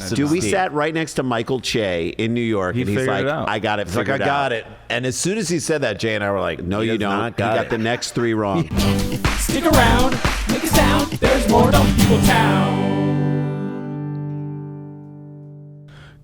trusted Dude, we Steve. sat right next to Michael Che in New York, and he's like, I got it He's like, figured I out. got it. And as soon as he said that, Jay and I were like, No, you don't. You got the next three wrong. Stick around, make a sound. There's more Dumb People Town.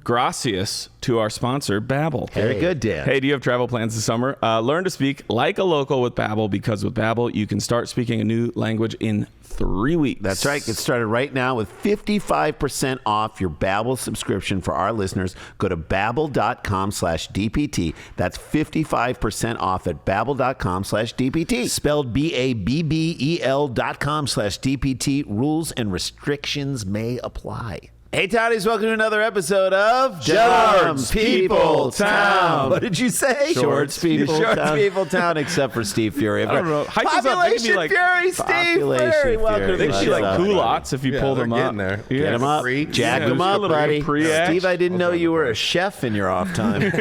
Gracias to our sponsor, Babel. Very good, Dan. Hey, do you have travel plans this summer? Learn to speak like a local with Babel, because with Babel, you can start speaking a new language in 3 weeks. That's right. Get started right now with 55% off your Babbel subscription for our listeners. Go to babbel.com/DPT. That's 55% off at babbel.com/DPT. Spelled BABBEL.com/DPT. Rules and restrictions may apply. Hey, Toddies, welcome to another episode of Dumb People Town. What did you say? Shorts People Town. People Town, except for Steve Furey. I don't know. Hype us up. They can be like Fury, Steve Population Furey. Welcome Fury. to They the can be like show. culottes if you pull them they're up. getting there. Yeah. Get them up. Jack them just a up, little buddy. pre-act. Steve, I didn't know you were a chef in your off time. You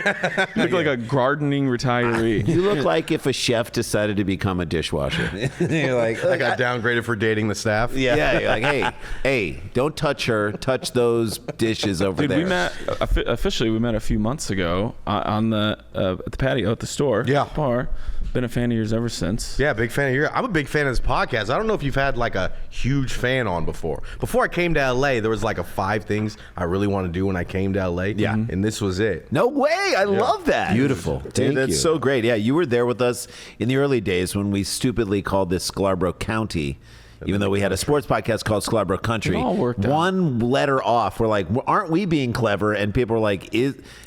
look like a gardening retiree. You look like if a chef decided to become a dishwasher. you're like, I got downgraded for dating the staff. Yeah, you're like, hey, don't touch her. Touch those dishes over Dude, there. we met officially. We met a few months ago on the at the patio at the store. Yeah. Bar. Been a fan of yours ever since. Yeah, big fan of yours. I'm a big fan of this podcast. I don't know if you've had like a huge fan on before. Before I came to LA, there was like a 5 things I really want to do when I came to LA. Yeah. And this was it. No way. I love that. Beautiful. Thank Dude, that's you. so great. Yeah, you were there with us in the early days when we stupidly called this Scarborough County. Even though we had a sports podcast called Scarborough Country. It all worked out. One letter off. We're like, aren't we being clever? And people were like,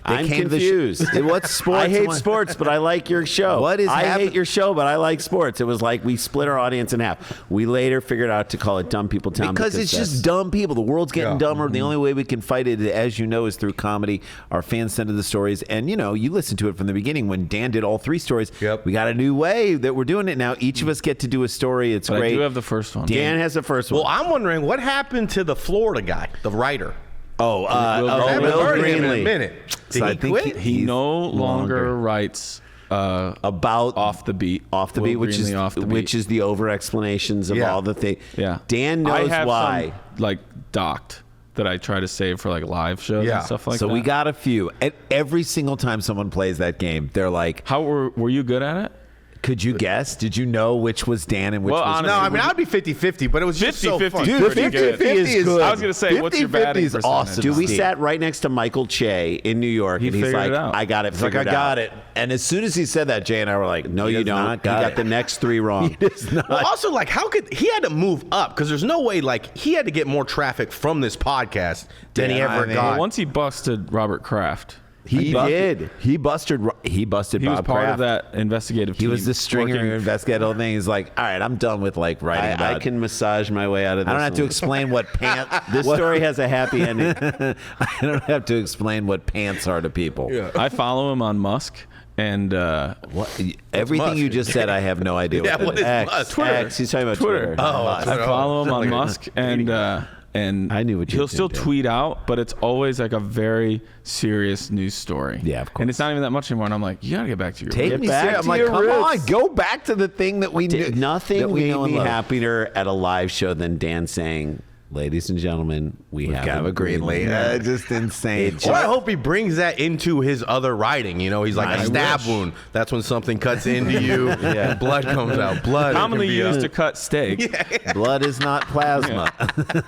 I'm confused. What's sports? I hate sports, but I like your show. What is I hate your show, but I like sports. It was like we split our audience in half. We later figured out to call it Dumb People Town. Because it's just dumb people. The world's getting dumber. The only way we can fight it, as you know, is through comedy. Our fans send us the stories. And, you know, you listen to it from the beginning when Dan did all 3 stories. Yep. We got a new way that we're doing it now. Each of us get to do a story. It's But great. I do have the first one. Dan has the first one. Well, I'm wondering what happened to the Florida guy, the writer. Will Will Greenlee. In a minute. Did So I he think quit? He no longer writes about off the beat, which Greenlee is off the beat. which is the over explanations of all the things. Yeah, Dan knows I have why. Some, like docked that I try to save for like live shows and stuff like that. So we got a few. And every single time someone plays that game, they're like, How were you good at it? could you guess? Did you know which was Dan and which Well, was honestly, No, I mean, I would be 50-50, but it was just so 50-50. fun. Dude, Dude, 50-50 is good. I was gonna say, what's your batting 50-50 is percentage? awesome. Dude, we sat right next to Michael Che in New York, and he's figured like, it out. I got it He's like, figured I out. got it. And as soon as he said that, Jay and I were like, no, you does don't. not You got got it. the next 3 wrong. He does not. Well, also, like, how could he had to move up? Because there's no way, like, he had to get more traffic from this podcast than he ever got. Well, once he busted Robert Kraft. He did. He busted Bob He was part Kraft. of that investigative team. He was the stringer who investigated the whole thing. He's like, all right, I'm done with like writing about I can massage my way out of this. I don't have to one. explain what pants. This story has a happy ending. I don't have to explain what pants are to people. I follow him on Musk. And What? Everything Musk? you just said, I have no idea. Yeah, what is X. Musk? Twitter. X. He's talking about Twitter. I follow him on Musk, and I knew what you he'll were still gonna do. tweet out, but it's always like a very serious news story. Yeah, of course. And it's not even that much anymore. And I'm like, you gotta get back to your Take roots. me back serious. I'm to like, your come on, roots. go back to the thing that we knew. Nothing that we made know and me love. happier at a live show than Dan saying, "Ladies and gentlemen, we have a green Greenlee. light." Just insane. Well, I hope he brings that into his other writing. You know, he's like I a stab wish. wound. That's when something cuts into you and blood comes out. Blood Commonly can be used to cut steak. Blood is not plasma.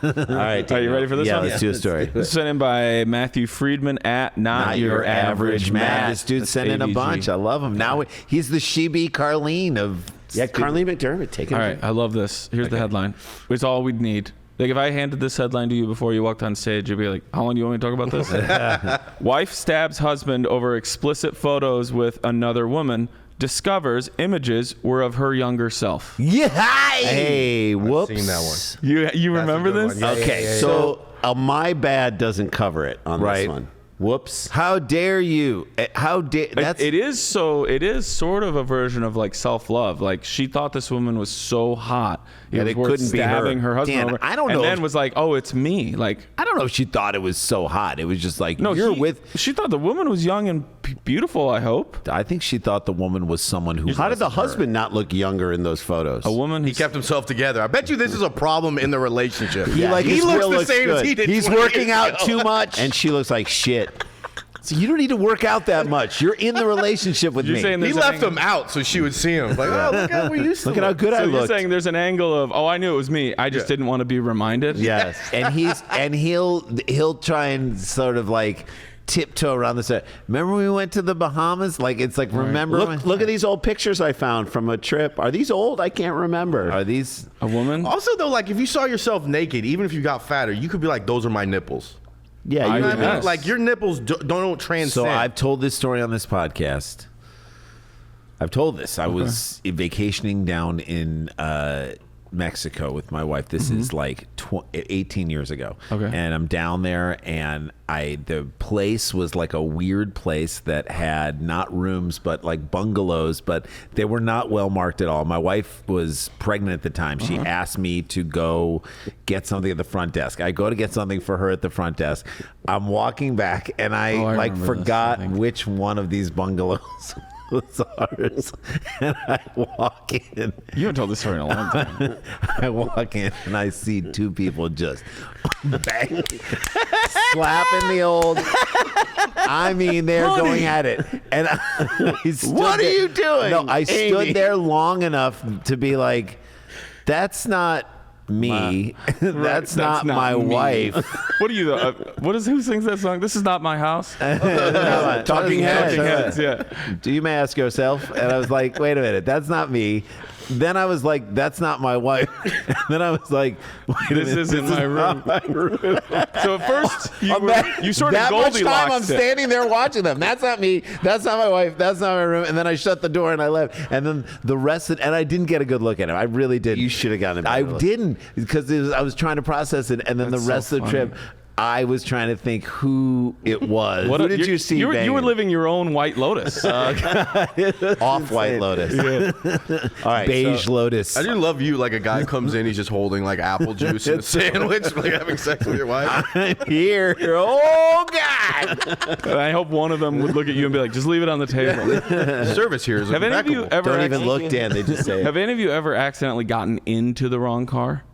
All right, Are you ready for this yeah, one? let's do a story. This is sent in by Matthew Friedman at Not Your Average Matt. This dude That's sent in a AVG. bunch. I love him. Now he's the She-Bee Carlene of. Yeah, Carly McDermott, take it. All right, I love this. Here's the headline. It's all we'd need. Like, if I handed this headline to you before you walked on stage, you'd be like, how long do you want me to talk about this? Wife stabs husband over explicit photos with another woman, discovers images were of her younger self. Yeah. Hey, whoops. seen that one. You remember good this? one. Yeah, Okay, so my bad doesn't cover it on Right. this one. Whoops. How dare you? How dare? That's It is sort of a version of like self-love. Like, she thought this woman was so hot That was it worth couldn't be her. stabbing her husband Dan, over. I don't know And then if- was like, oh, it's me. Like, I don't know if she thought it was so hot. It was just like no, you're with. She thought the woman was young and beautiful, I hope. I think she thought the woman was someone who. How did the husband not look younger in those photos? A woman. He kept himself together. I bet you this is a problem in the relationship. He he looks the same as he did. He's 20 working years out ago. too much, and she looks like shit. So you don't need to work out that much. You're in the relationship with You're me. saying He there's an left angle- him out so she would see him. Like, oh, look how we used to Look at how good I So you're looked. saying there's an angle of, I knew it was me. I just didn't want to be reminded. Yes, and he'll try and sort of like tiptoe around the set. Remember when we went to the Bahamas? Like it's like remember. Look at these old pictures I found from a trip. Are these old? I can't remember. Are these? A woman. Also, though, like if you saw yourself naked, even if you got fatter, you could be like, "Those are my nipples." Yeah, I You know what I mean? Yes. Like your nipples don't transcend. So I've told this story on this podcast. I've told this. I was vacationing down in Mexico with my wife. This is like 18 years ago. Okay. And I'm down there, and the place was like a weird place that had not rooms, but like bungalows, but they were not well marked at all. My wife was pregnant at the time. She asked me to go get something at the front desk. I go to get something for her at the front desk. I'm walking back, and I like remember this, forgot I think. which one of these bungalows was ours. And I walk in. You haven't told this story in a long time. I walk in and I see two people just bang, slapping the old. I mean, they're going at it. And I stood What are there- you doing, No, I stood Amy? there long enough to be like, that's not me. That's not my me. wife. What are you? Who sings that song? This is not my house. Talking Heads. Talking Heads, yeah. Do you may ask yourself? And I was like, wait a minute, that's not me. Then I was like, that's not my wife. And then I was like, wait a This minute, isn't my room. So at first you sort of that much Goldilocks time I'm it. standing there watching them. That's not me. That's not my wife. That's not my room. And then I shut the door and I left. And then the rest of it, and I didn't get a good look at him. I really didn't. You should have gotten a better I look. didn't because I was trying to process it. And then That's the rest so of the funny. trip, I was trying to think who it was. Who did you see You were banging? living your own White Lotus. Off White Lotus. All right, Beige so- Lotus. I do love you. Like a guy comes in, he's just holding like apple juice and a sandwich, like having sex with your wife. Here. Oh, God. And I hope one of them would look at you and be like, "Just leave it on the table." Service here is Have any of you impeccable. ever? Don't even look, Dan. They just say it. Have any of you ever accidentally gotten into the wrong car?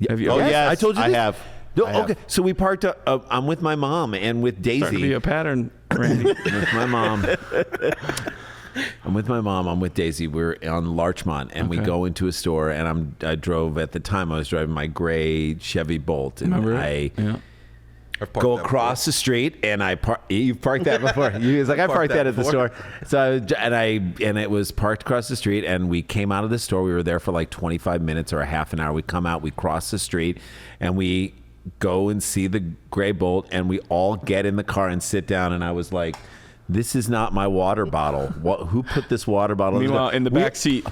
Have you? Oh, ever? yes, I told you I this. have. No, I have. okay. So we parked. I'm with my mom and with Starting to be Daisy. a pattern, Randy. With my mom. I'm with my mom. I'm with Daisy. We're on Larchmont, and we Okay. go into a store. And I drove at the time. I was driving my gray Chevy Bolt, and Remember? I Yeah. I've parked go that across the street, and I park. You've parked that before. He was like, I parked that at the before. store. So and it was parked across the street, and we came out of the store. We were there for like 25 minutes or a half an hour. We come out, we cross the street, and we go and see the gray Bolt, and we all get in the car and sit down. And I was like, this is not my water bottle. Who put this water bottle? Meanwhile, in the back seat,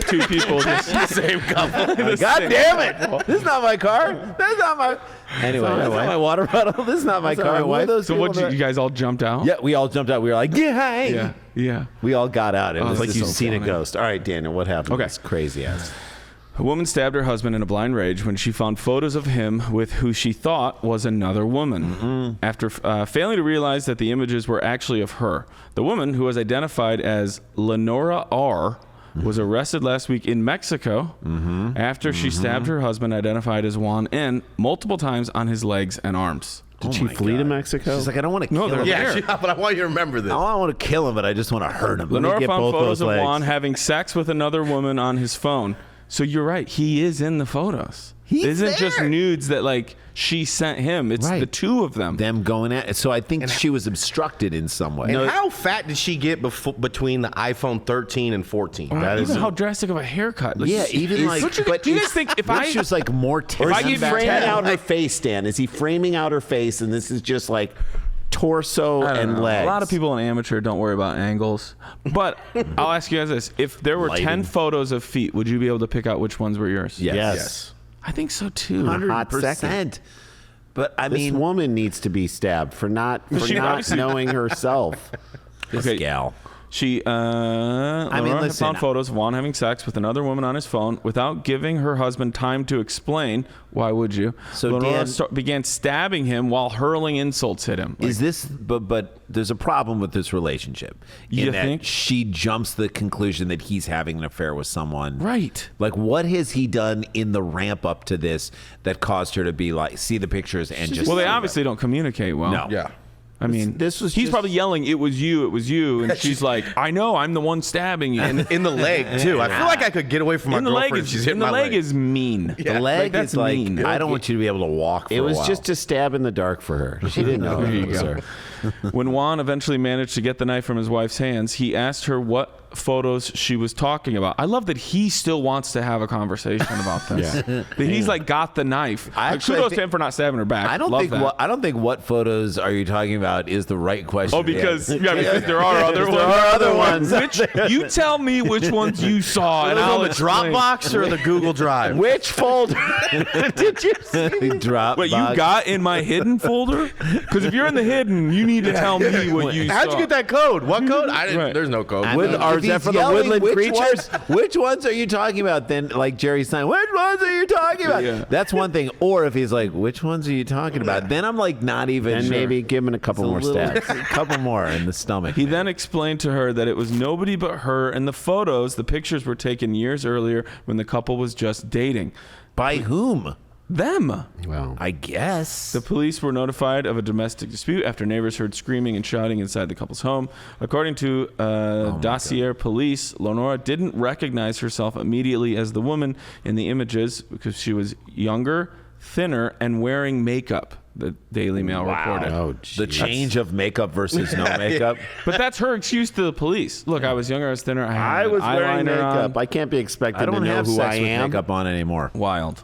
two people just same couple. God damn it! This is not my car. That's not my. Anyway, that's not my water bottle. This is not my car. Who are those So people what? that- You guys all jumped out? Yeah, we all jumped out. We were like, yeah, Yeah. Yeah. We all got out. It was Like just you've so seen a funny. ghost. All right, Daniel, what happened? Okay. It's crazy ass. A woman stabbed her husband in a blind rage when she found photos of him with who she thought was another woman. After failing to realize that the images were actually of her, the woman, who was identified as Lenora R., was arrested last week in Mexico after she stabbed her husband, identified as Juan N., multiple times on his legs and arms. Did she flee to Mexico? She's like, I don't want to No, kill they're him. there. Yeah, but I want you to remember this. I don't want to kill him, but I just want to hurt him. Let me Lenora get found both photos those of legs. Juan having sex with another woman on his phone. So you're right. He is in the photos. He's it isn't just there. nudes that like she sent him. It's Right. the two of them. Them going at it. So I think she was obstructed in some way. And how fat did she get between the iPhone 13 and 14? That is how drastic of a haircut. Like, Yeah, even like. Don't you, but do you it's- guys think if what I she was like more Or is I he give you framing 10, out her face, Dan? Is he framing out her face, and this is just like torso I don't and know. legs? A lot of people in amateur don't worry about angles. But I'll ask you guys this: if there were 10 photos of feet, would you be able to pick out which ones were yours? Yes. Yes. I think so too. 100%. But I This mean, woman needs to be stabbed for not She obviously- knowing herself. this Okay. gal. Lenora found photos of Juan having sex with another woman on his phone without giving her husband time to explain. Why would you? So Lenora began stabbing him while hurling insults at him. Is this? But there's a problem with this relationship. You that think? She jumps to the conclusion that he's having an affair with someone. Right. Like, what has he done in the ramp up to this that caused her to be like, see the pictures and just? Well, they obviously don't communicate well. No. Yeah. I mean, he's probably yelling, "It was you," and she's like, "I know, I'm the one stabbing you." And in the leg too. I feel like I could get away from my girlfriend if she's hitting my leg. The leg is mean. The leg that's is like, mean. I don't want you to be able to walk for a while. It was just a stab in the dark for her. She didn't know it was her. When Juan eventually managed to get the knife from his wife's hands, he asked her what photos she was talking about. I love that he still wants to have a conversation about this. That he's like got the knife. Kudos to him for not stabbing her back. I don't think what photos are you talking about is the right question. Oh, because there are other ones. There are other ones. You tell me which ones you saw, and I'll the Dropbox or the Google Drive. Which folder did you see? Dropbox. What you got in my hidden folder? Because if you're in the hidden, you need to tell me what you saw. How'd you get that code? What code? I didn't. Right. There's no code. Or is that for the woodland creatures? Which ones are you talking about? Then, like Jerry's saying, which ones are you talking about? Yeah. That's one thing. Or if he's like, which ones are you talking about? Then I'm like, not even. And sure. maybe give him a couple more stabs. A couple more in the stomach. He then explained to her that it was nobody but her, and the pictures were taken years earlier when the couple was just dating. By whom? Them. Well, I guess. The police were notified of a domestic dispute after neighbors heard screaming and shouting inside the couple's home. According to Dossier police, Lenora didn't recognize herself immediately as the woman in the images because she was younger, thinner, and wearing makeup, the Daily Mail reported. Oh, the change of makeup versus no makeup. But that's her excuse to the police. Look, I was younger, I was thinner, I was wearing eyeliner makeup. on. I can't be expected I don't to know have who sex I with am. makeup on anymore. Wild.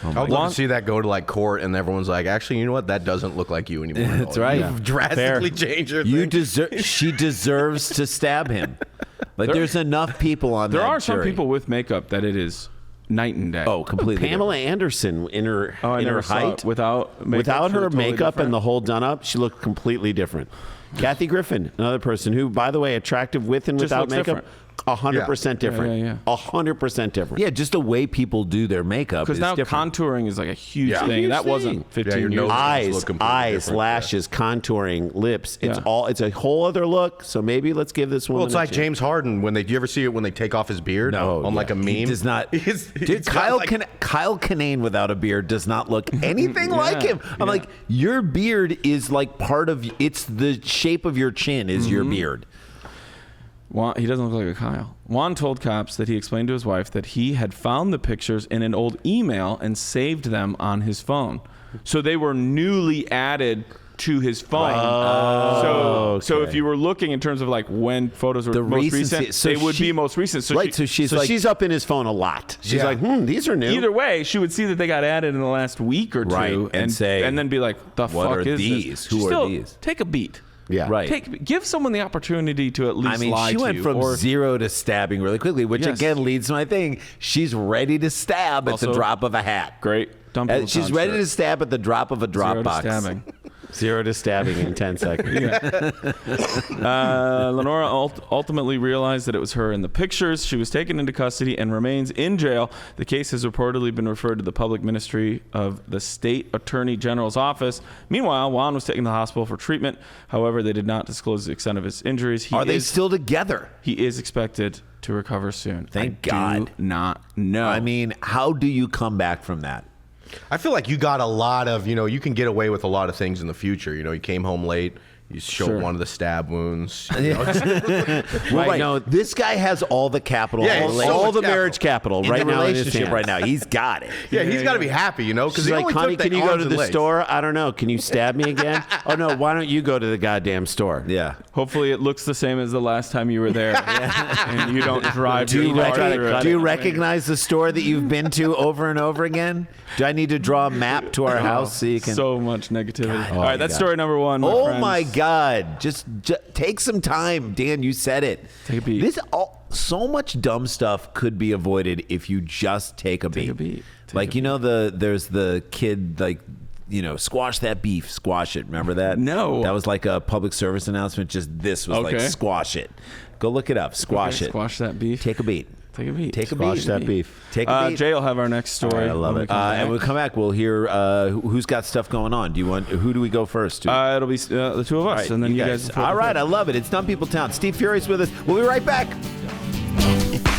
I would love to see that go to like court and everyone's like, actually, you know what? That doesn't look like you anymore. That's right. You've drastically changed your You thing. deserve. She deserves to stab him. Like there's enough people on There that are some jury. people with makeup that it is night and day. Oh, completely. Pamela Anderson in her height, without makeup, without she her looked totally makeup different. and the whole done up, she looked completely different. Kathy Griffin, another person who, by the way, attractive with and Just without looks makeup, 100% different. Yeah. 100% different. Yeah, just the way people do their makeup is Because now different. contouring is like a huge Yeah. thing. Huge That thing. wasn't 15 your years nose ago. Eyes, look completely eyes, different, lashes, contouring, lips. It's Yeah. all. It's a whole other look. So maybe let's give this one. Well, it's like James Harden when do you ever see it when they take off his beard on like a meme? He does not. He's Dude, got, Kyle Kinane without a beard does not look anything like him. I'm like, your beard is like part of. It's the shape of your chin is your beard. Juan, he doesn't look like a Kyle. Juan told cops that he explained to his wife that he had found the pictures in an old email and saved them on his phone. So they were newly added to his phone. So if you were looking in terms of like when photos were The most recency- recent, so they would she- be most recent. So Right, so she's like, she's up in his phone a lot. She's like, these are new. either way, she would see that they got added in the last week or two, Right, and say, and then be like, "The what fuck are is these? this? Who are Still, these?" Take a beat. Yeah. Right. Give someone the opportunity to at least I mean, lie she to went you. from or, 0 to stabbing really quickly, which Yes. again leads to my thing. She's ready to stab at the Also, drop of a hat. Great. Dumping She's ready to stab at the drop of a Zero to Dropbox. stabbing. 0 to stabbing in 10 seconds. Lenora ultimately realized that it was her in the pictures. She was taken into custody and remains in jail. The case has reportedly been referred to the public ministry of the state attorney general's office. Meanwhile, Juan was taken to the hospital for treatment. However, they did not disclose the extent of his injuries. Are they still together? He is expected to recover soon. Thank I God. do not know. I mean, how do you come back from that? I feel like you got a lot of, you can get away with a lot of things in the future. You came home late. You showed one of the stab wounds. Right. No, this guy has all the capital, Yeah, all, he's so all much the capital. marriage capital In right the now in his relationship hands. Right now. He's got it. Yeah, he's got to be happy, because She's he like, only Connie, took the can you go arms to and the legs. store? I don't know. Can you stab me again? Oh, no. Why don't you go to the goddamn store? Yeah. Hopefully it looks the same as the last time you were there. And you don't drive Do you, your car through it. do you recognize the store that you've been to over and over again? Do I need to draw a map to our house so you can? So much negativity. God. All right, that's story number one. Oh friends. my God! Just take some time, Dan. You said it. Take a beat. So much dumb stuff could be avoided if you just take a beat. a beat. Like there's the kid squash that beef, squash it. Remember that? No. That was like a public service announcement. Just this was like squash it. Go look it up. Squash it. Squash that beef. Take a beat. Take a beat. Take a Squash beat. that beef. Take a beat. Jay will have our next story. I love it. And when we come back, we'll hear who's got stuff going on. Who do we go first to? It'll be the two of us, right, and then you guys. All right, I love it. It's Dumb People Town. Steve Furey's with us. We'll be right back.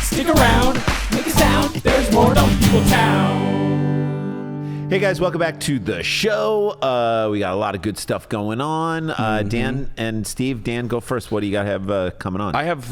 Stick around, make a sound. There's more Dumb People Town. Hey guys, welcome back to the show. We got a lot of good stuff going on. Dan and Steve. Dan, go first. What do you got to have coming on? I have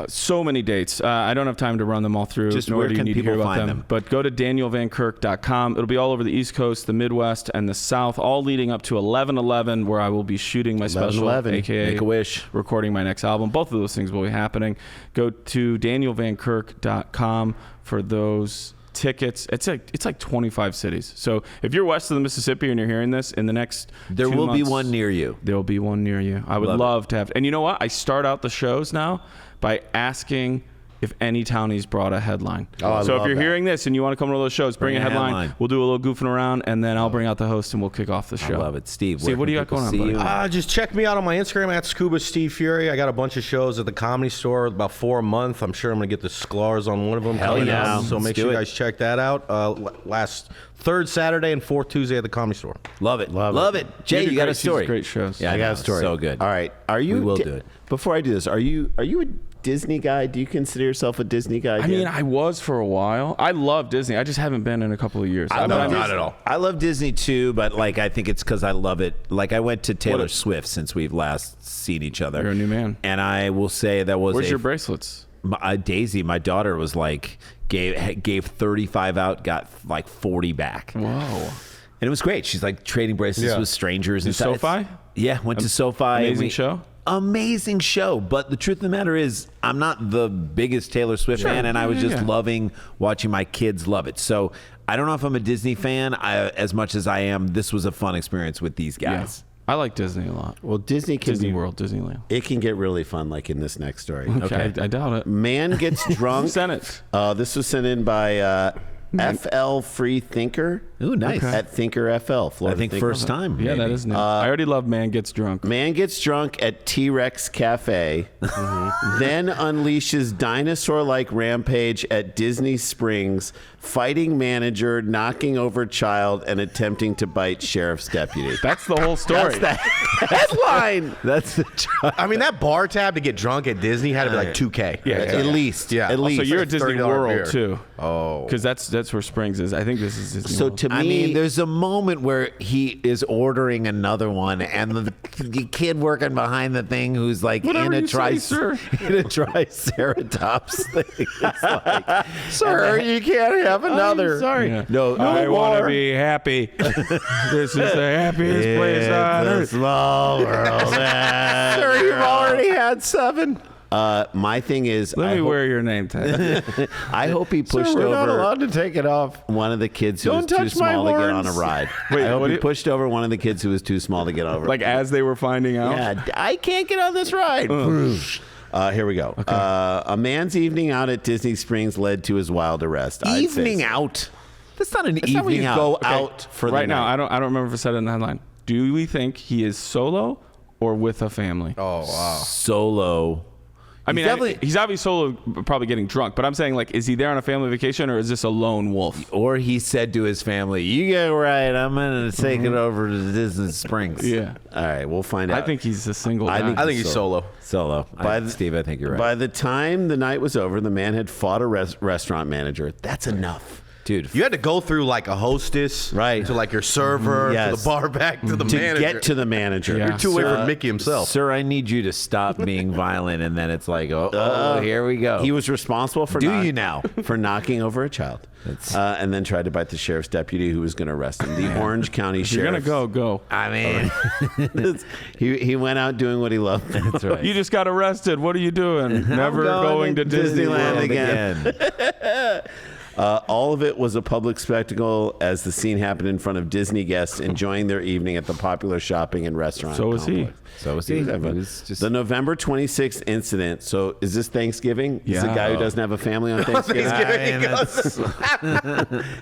so many dates. I don't have time to run them all through. Just nor where do you can need to people hear about find them. them? But go to danielvankirk.com. It'll be all over the East Coast, the Midwest, and the South, all leading up to 11/11, where I will be shooting my special, 11/11. aka Make a wish. recording my next album. Both of those things will be happening. Go to danielvankirk.com for those tickets. It's like 25 cities. So if you're west of the Mississippi and you're hearing this, in the next There 2 will be months, one near you. there will be one near you. I would love to have. And you know what? I start out the shows now by asking if any townies brought a headline. I so if love you're that. hearing this and you want to come to one of those shows, bring a headline. We'll do a little goofing around, and then I'll bring out the host and we'll kick off the show. I love it. Steve, Steve, what do you got going on, buddy? Just check me out on my Instagram at Scuba Steve Furey. I got a bunch of shows at the Comedy Store, about 4 a month. I'm sure I'm going to get the Sklars on one of them. Hell yeah. So make sure you guys check that out. Last third Saturday and fourth Tuesday at the Comedy Store. Love it. Love it. Jay, you got a story. Great shows. Yeah, I got a story. So good. All right. We will do it. Before I do this, are you a Disney guy? Do you consider yourself a Disney guy? I mean, I was for a while. I love Disney. I just haven't been in a couple of years. Not at all. I love Disney too, but I think it's because I love it. I went to Taylor Swift since we've last seen each other. You're a new man. And I will say that was Where's your bracelets? Daisy, my daughter, was gave 35 out, got 40 back. Whoa. And it was great. She's trading bracelets with strangers and stuff. SoFi? Yeah, went to SoFi. Amazing show. Amazing show, but the truth of the matter is I'm not the biggest Taylor Swift fan, and I was just loving watching my kids love it. So I don't know if I'm a Disney fan as much as I am. This was a fun experience with these guys. I like Disney a lot. Well, Disney World, Disneyland. It can get really fun, like in this next story. Okay, I doubt it. Man gets drunk. Send it. This was sent in by FL Free Thinker. Ooh, nice. At Thinker FL, Florida. I think Thinker. first time. Yeah, that is new. I already love Man Gets Drunk. Man gets drunk at T-Rex Cafe, then unleashes dinosaur-like rampage at Disney Springs, fighting manager, knocking over child, and attempting to bite sheriff's deputy. That's the whole story. That's the headline. That's the I mean, that bar tab to get drunk at Disney had to be like $2K. Yeah, At least. Yeah. At least. So you're at Disney $30 World beer. too. Oh. Because that's where Springs is. I think this is Disney So World. to me, I mean, there's a moment where he is ordering another one, and the kid working behind the thing who's Whatever in you say, a sir. in a triceratops thing. It's like, sir, you can't have another. sorry. Yeah. No, I want to more. be happy. This is the happiest place on It's a earth. small world. Sir, you've already had 7. My thing is, Let me wear your name tag. I hope he pushed We're not over allowed to take it off. one of the kids who was Don't too touch my small to get on a horns. ride. Wait, I hope what do he you- pushed over one of the kids who was too small to get over. Like as they were finding out. yeah, I can't get on this ride. Here we go. A man's evening out at Disney Springs led to his wild arrest. I'd say Evening so. out. That's not an That's not when evening you out. go Okay. out for the Right now, night. I don't remember if it said it in the headline. Do we think he is solo or with a family? Oh, wow. Solo. I mean, definitely- he's obviously solo, probably getting drunk. But I'm saying, is he there on a family vacation or is this a lone wolf? Or he said to his family, "You get right. I'm gonna take it over to Disney Springs." Yeah, All right, we'll find out. I think he's a single guy. I I think he's solo. Solo. Steve, I think you're right. By the time the night was over, the man had fought a restaurant manager. That's enough. Dude, You had to go through a hostess, Right. to your server, to Yes. the bar back, to the To manager. get to the manager. Yeah. You're too away from Mickey himself. sir, I need you to stop being violent. And then it's like, oh, here we go. He was responsible for Do you now? for knocking over a child, and then tried to bite the sheriff's deputy who was going to arrest him. The Orange County If you're sheriff. gonna go. I mean, He went out doing what he loved. that's right. You just got arrested. What are you doing? Never going going to to Disneyland Disneyland World again. All of it was a public spectacle as the scene happened in front of Disney guests enjoying their evening at the popular shopping and restaurant So was he. complex. So was he. It was just... The November 26th incident. So is this Thanksgiving? Yeah. Is the guy who doesn't have a family on Thanksgiving?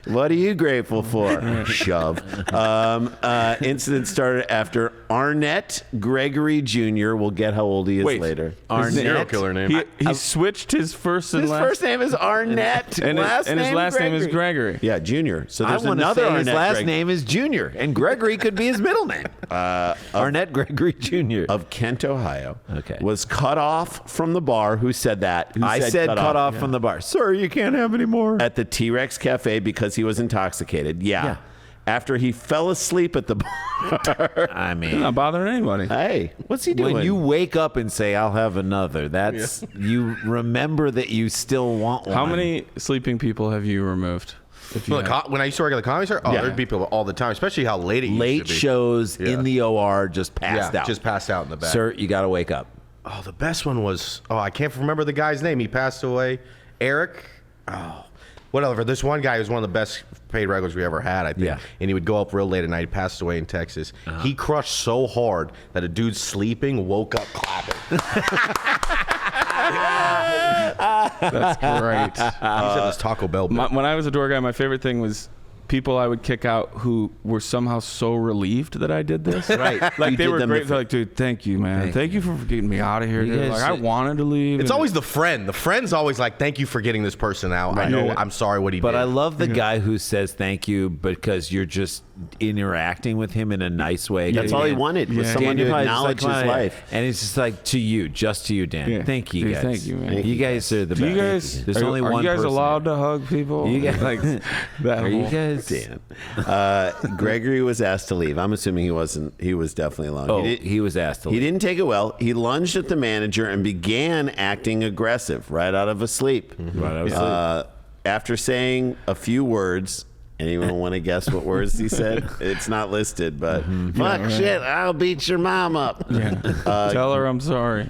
What are you grateful for? Shove. Incident started after Arnett Gregory Jr. We'll get how old he is later. Arnett, serial killer name. He switched his first and His last. first name is Arnett. and his last name is Gregory. Yeah, Jr. So I there's want to another say Arnett his last Greg- name is Junior, and Gregory could be his middle name. Arnett Gregory Jr. of Kent, Ohio. Okay. Was cut off from the bar. Who said that? Who I said cut off from the bar. Sir, you can't have any more. At the T-Rex Cafe because he was intoxicated. Yeah. After he fell asleep at the bar. I mean, Not bothering anybody. Hey, what's he doing? when you wake up and say, I'll have another, that's you remember that you still want one. How many sleeping people have you removed? If you have? When I used to work at the Comedy Store, there'd be people all the time, especially how late it used late to be. shows in the OR just passed out. just passed out in the back. Sir, you got to wake up. Oh, the best one was, I can't remember the guy's name. He passed away. Eric. Oh, whatever. This one guy was one of the best paid regulars we ever had, I think. Yeah. And he would go up real late at night. He passed away in Texas. He crushed so hard that a dude sleeping woke up clapping. That's great. He said it was Taco Bell. When I was a door guy, my favorite thing was people I would kick out who were somehow so relieved that I did this. Right. Like You they did were them great. the- They're like, dude, thank you, man. Thank you for getting me out of here. You Dude. guys Like I should- wanted to leave. It's and- always the friend. The friend's always like, thank you for getting this person out. I know. Yeah. I'm sorry what he But did. I love the guy who says thank you because you're just interacting with him in a nice way. That's all he wanted was Yeah. someone Dan, to you're probably acknowledge just his like, life. And it's just like, to you, just to you, Dan. Yeah. Thank you Dude, guys. thank you, man. You guys are the Do best. you guys? There's are, only are one you guys person allowed there. to hug people? You guys, like that are you whole- guys? Dan. Gregory was asked to leave. I'm assuming he wasn't. He was definitely alone. Oh, he was asked to He leave. didn't take it well. He lunged at the manager and began acting aggressive right out of a sleep. Right, I was After saying a few words, anyone want to guess what words he said? It's not listed, but fuck shit, I'll beat your mom up. Tell her I'm sorry.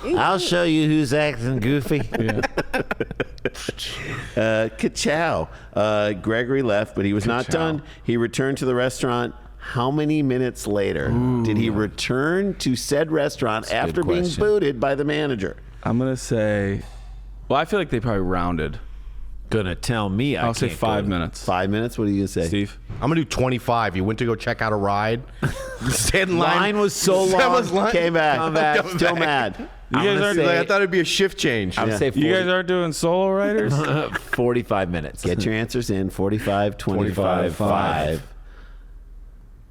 I'll show you who's acting goofy. Ka-chow. Gregory left, but he was not done. He returned to the restaurant. How many minutes later did he return to said restaurant after being question. booted by the manager? I'm gonna say. Well, I feel like they probably rounded. Gonna tell me I I'll say can't 5 go. minutes. 5 minutes? What are you going to say? Steve. I'm going to do 25. You went to go check out a ride. Stand in line. Line was so That long. was line- Came back. Come back. Still mad. You guys gonna aren't. say- I thought it'd be a shift change. I would say 40, You guys aren't doing solo riders. 45 minutes. Get your answers in. 45, 25, 5.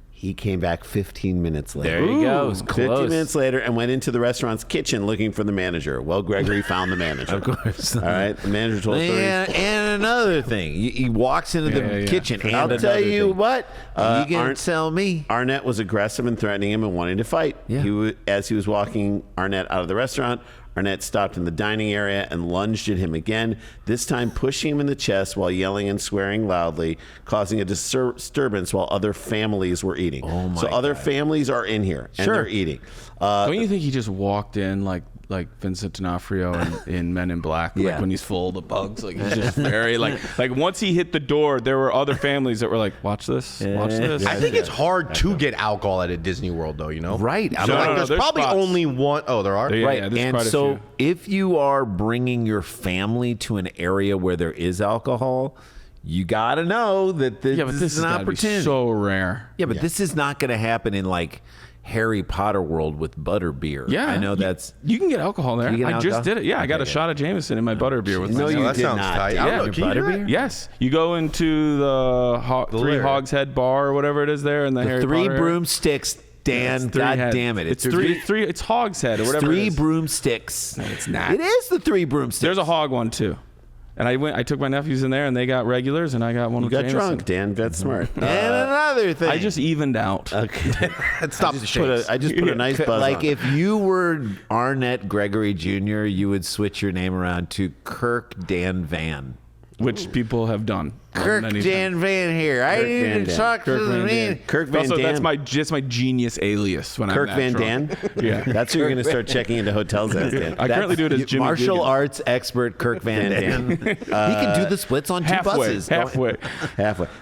He came back 15 minutes later. There you go. It was 15 close. minutes later and went into the restaurant's kitchen looking for the manager. Well, Gregory found the manager. Of course. All right. The manager told And another thing, he walks into the kitchen. And I'll tell another you thing. what. You gonna tell me? Arnett was aggressive and threatening him and wanting to fight. Yeah. As he was walking Arnett out of the restaurant, Arnett stopped in the dining area and lunged at him again, this time pushing him in the chest while yelling and swearing loudly, causing a disturbance while other families were eating. Oh my so other families are in here and Sure. they're eating. Don't you think he just walked in like Vincent D'Onofrio in Men in Black, Yeah. like when he's full of the bugs, like he's just very like once he hit the door, there were other families that were like, watch this, watch this. I think it's hard to get alcohol at a Disney World, though, you know? Right. I'm No, like, no, There's there's probably spots. only one. Oh, there are? Yeah, right. there's And quite a so few. if you are bringing your family to an area where there is alcohol, you got to know that this, Yeah, but this is an gotta be opportunity. so rare. Yeah, but this is not going to happen in like Harry Potter world with butterbeer. Yeah, I know that's. You can get alcohol there. You get I alcohol? just did it. Yeah, I got a shot of Jameson in my butterbeer with No, my you Oh, that did sounds not. tight. Yeah, I don't know. your Can you do butterbeer? that? Yes, you go into the Three lair. Hogs Head Bar or whatever it is there in the Harry Three Potter area. broomsticks, Dan. It's three God head. damn it! It's three. It's Hog's Head or whatever. Three it is. broomsticks. It's not. It is the three broomsticks. There's a hog one too, and I took my nephews in there and they got regulars and I got one You with got Jameson. drunk, Dan. That's smart. and another thing. I just evened out. Okay. Stop the shakes. I just put a nice buzz like on. if you were Arnett Gregory Jr., you would switch your name around to Kirk Dan Van. which people have done. Kirk Dan Van here. I need to talk to the man. Kirk Van Also, Dam. that's my genius alias when Kirk I'm Van drunk. Dan? Yeah. That's who you're going to start checking into hotels as, Dan. I currently do it as Jimmy Martial Dugan. arts expert Kirk Van Dam. He can do the splits on two buses. Halfway.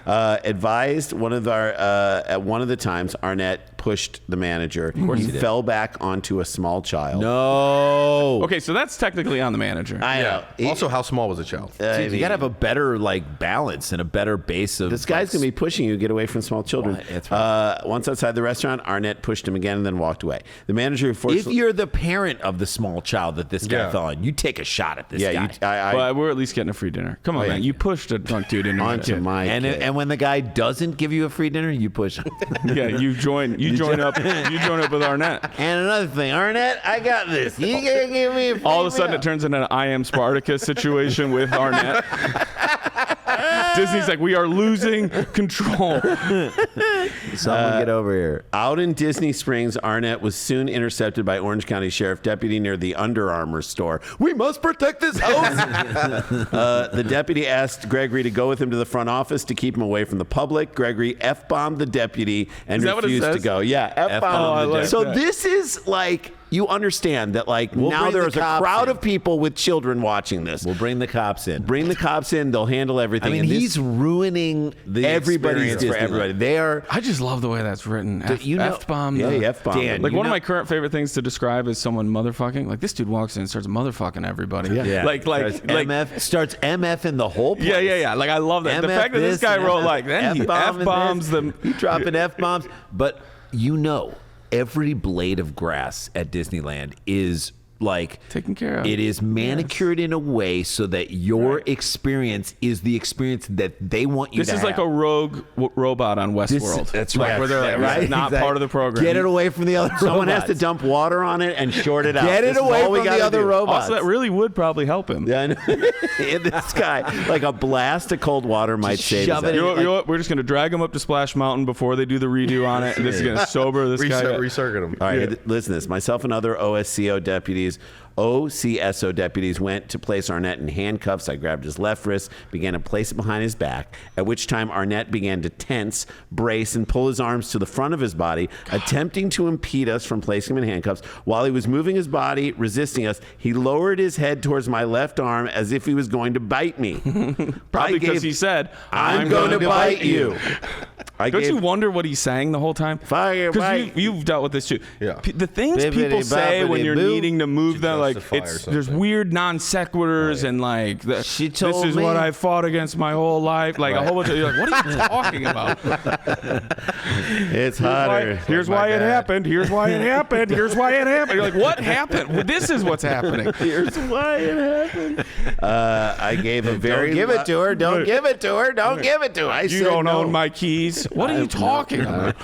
Advised one of our at one of the times, Arnett pushed the manager. He fell back onto a small child. No. Okay, so that's technically on the manager. I know. Also, how small was the child? Dude, you gotta have a better balance and a better base of. This guy's gonna be pushing you to get away from small children. Well, that's right. Once outside the restaurant, Arnett pushed him again and then walked away. The manager, If you're the parent of the small child that this guy fell on, you take a shot at this guy. Well, we're at least getting a free dinner. Come on, man. You pushed a drunk dude into onto my and kid. and when the guy doesn't give you a free dinner, you push him. Yeah, you join up with Arnett. And another thing, Arnett, I got this. You gotta give me a free All of a sudden, meal. it turns into an I Am Spartacus situation with Arnett. Disney's like, we are losing control. Someone get over here. Out in Disney Springs, Arnett was soon intercepted by Orange County Sheriff deputy near the Under Armour store. We must protect this house. The deputy asked Gregory to go with him to the front office to keep him away from the public. Gregory F-bombed the deputy and Is that what it refused to says? go. Yeah, Oh, F-bombed I the like deputy. So that. this is like, you understand that now bring the there's a cops crowd in. of people with children watching this. We'll bring the cops in. Bring the cops in. They'll handle everything. I mean, And this- he's ruining the everybody's experience for Disneyland. everybody. They are. I just love the way that's written. F-bomb. Yeah, he F-bombed. Dan, Like you one of know- my current favorite things to describe is someone motherfucking. Like this dude walks in and starts motherfucking everybody. Yeah. Like MF starts MF in the whole place. yeah. Like I love that. The MF fact that this guy and wrote MF like then he F-bomb and F-bombs this. them. He dropping F-bombs. But every blade of grass at Disneyland is Taken care of. It is manicured in a way so that your experience is the experience that they want you This to is have. like a rogue robot on Westworld. That's Like, right. where they're like, Right? this is not Exactly. part of the program. Get it away from the other Someone robots. has to dump water on it and short it out. Get it This is away all we from the gotta other do. robots. Also, that really would probably help him. Yeah, I know. And this guy, like a blast of cold water might Just save shove his it ass. You know what? We're just going to drag him up to Splash Mountain before they do the redo on it. And this is going to sober this guy up. Recircuit him. All right, listen to this. Myself and other OCSO deputies went to place Arnett in handcuffs. I grabbed his left wrist, began to place it behind his back, at which time Arnett began to tense, brace, and pull his arms to the front of his body, attempting to impede us from placing him in handcuffs. While he was moving his body, resisting us, he lowered his head towards my left arm as if he was going to bite me. Probably because he said, I'm going to bite you. Don't you wonder what he's saying the whole time? Fire, Because bite. you've dealt with this too. Yeah. The things Bibbidi people say when bobbidi you're boo. needing to move them, like justify or there's something. weird non sequiturs and like She this told is me. what I fought against my whole life. Like a whole bunch of you're like, what are you talking about? It's hotter. Here's why it happened. Here's why it happened. Here's why it happened. You're like, what happened? Well, this is what's happening. Here's why it happened. I gave a very Don't give it to her. Don't give it to her. Don't give it to her. I You said don't no. own my keys. What are you talking about?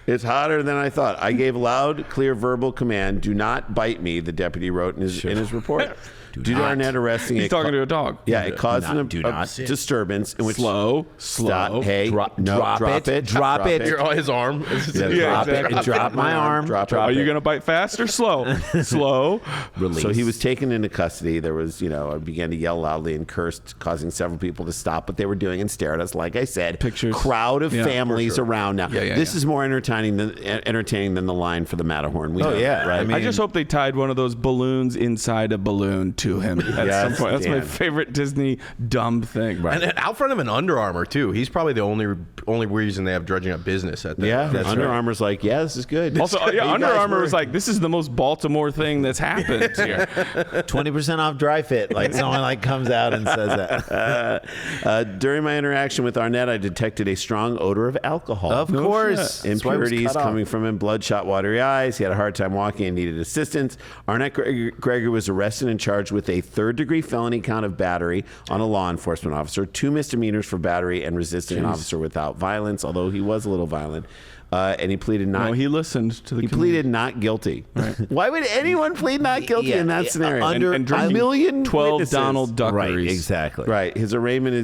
It's hotter than I thought. I gave loud, clear verbal command, do not bite me, the deputy wrote in his report. Due to Arnett arresting He's talking to a dog. Yeah, it caused do a not. disturbance in which Slow. Stop. Hey, Drop drop it. Drop it. You're on his arm. Drop exactly. it. Drop my arm. Drop Are it. you going to bite fast or slow? Slow. Release. So he was taken into custody. There was, I began to yell loudly and cursed, causing several people to stop what they were doing and stare at us. Like I said, Pictures. crowd of Yeah, families around now. Yeah, This is more entertaining than the line for the Matterhorn. We know yeah. that, right? I mean- I just hope they tied one of those balloons inside a balloon to him at Yes, some point. That's my Dan. favorite Disney dumb thing. And out front of an Under Armour too. He's probably the only reason they have dredging up business at that. yeah, That's Under right. Armour's like, yeah, this is good. Also, You Under guys Armour were- was like, this is the most Baltimore thing that's happened here. 20% off dry fit. Like someone comes out and says that. During my interaction with Arnett, I detected a strong odor of alcohol. Of course. That's why it was Impurities cut off. coming from him, bloodshot, watery eyes. He had a hard time walking and needed assistance. Arnett Gregory was arrested and charged with a third-degree felony count of battery on a law enforcement officer, 2 misdemeanors for battery and resisting an officer without violence, although he was a little violent. And he pleaded not. No, he listened to the He pleaded not guilty. Why would anyone plead not guilty in that scenario? and drinking a million 12 witnesses. Donald Duckeries. Right, exactly. Right. His arraignment